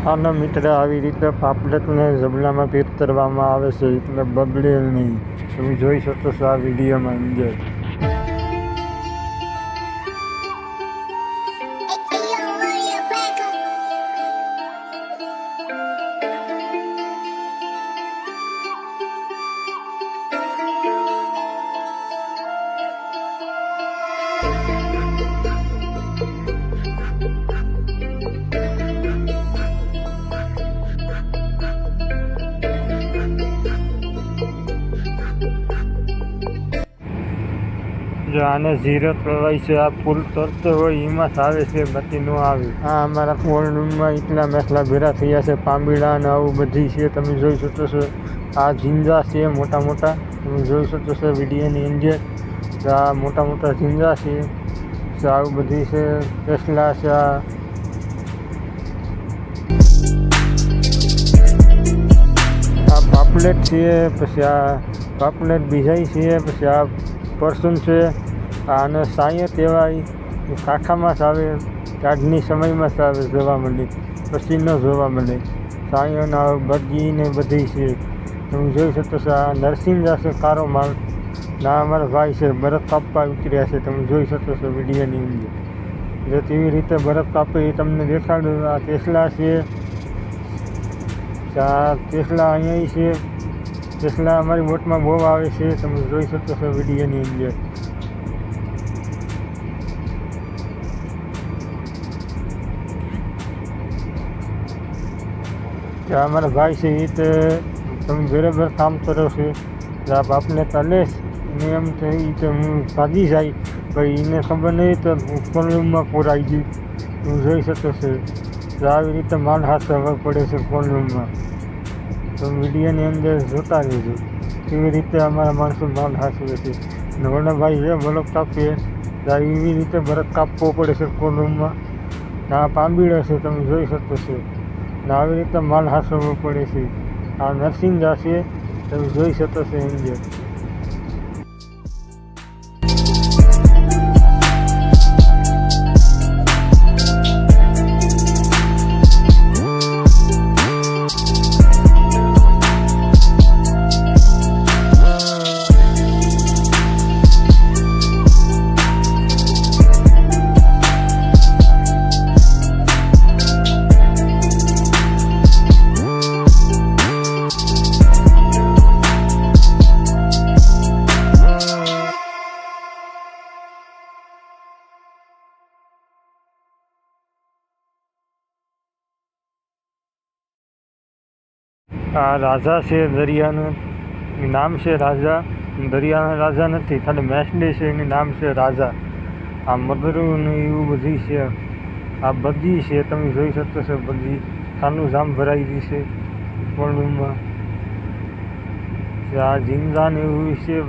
આના મિત્ર આવી રીતે પાપલેટને જબલામાં ફેરવવામાં આવે છે એટલે બગડે નહીં. તમે જોઈ શકો છો આ વિડીયોમાં અંદર. જો આને ઝીરો કહેવાય છે. આ પુલ તરતો હોય એમાં આવે છે, બાકી ન આવે. આ અમારા ફોન રૂમમાં એટલા મેસલા ભેરા થયા છે, પાંબીડા ને આવું બધી છે. તમે જોઈ શકો છો આ ઝીંજા છે મોટા મોટા. તમે જોઈ શકો છો વિડીયોની અંદર. આ મોટા મોટા ઝીંજા છે. આવું બધી છે. ટેસ્લા છે. આ પાપલેટ છે. પછી આ પાપલેટ બીજાઈ છે. પછી આ પર્સન છે. આને સાયત કહેવાય. કાંખામાં જ આવે, આજની સમયમાં જ આવે જોવા મળે, પછી ન જોવા મળે. સાયન બગી ને બધી છે. તમે જોઈ શકો છો આ નરસિંહ જશે કારો માલ. ના અમારા ભાઈ છે બરફ કાપવા ઉતર્યા છે. તમે જોઈ શકો છો વિડીયોની અંદર. જો કેવી રીતે બરફ કાપે એ તમને દેખાડું. આ ટેસ્લા છે. આ ટેસ્લા અહીંયા છે. ટેસ્લા અમારી બોટમાં બહુ આવે છે. તમે જોઈ શકો છો વિડીયોની અંદર. અમારા ભાઈ છે એ તો તમે બરાબર કામ કરો છો. આપને તલે એમ થઈ તો હું ભાગી જાય, ભાઈ એને ખબર નહીં તો કોલરૂમમાં પૂરાઈ ગઈ. તમે જોઈ શકો છો આવી રીતે માલ હાથ ખબર પડે છે કોલરૂમમાં. તો વિડીયોની અંદર જોતા રહેજો કેવી રીતે અમારા માણસો માલ હાથવે છે. અને વડાભાઈ છે બરફ કાપીએ એવી રીતે બરફ કાપવો પડે છે કોલરૂમમાં. આ પાંબીડો છે. તમે જોઈ શકો છો ને આવી રીતે માલ હાથવો પડે છે. આ નરસિંહ છે. તમે જોઈ શકો છો અંદર. આ રાજા છે દરિયાનું, નામ છે રાજા. દરિયાના રાજા નથી, ખાલી મેસડી છે એનું નામ છે રાજા. આ મગરું ને એવું બધી છે. આ બગી છે. તમે જોઈ શકો છો બગી. ખાનું જામ ભરાઈ ગઈ છે કોલરૂમમાં. આ ઝીંગા ને એવું છે.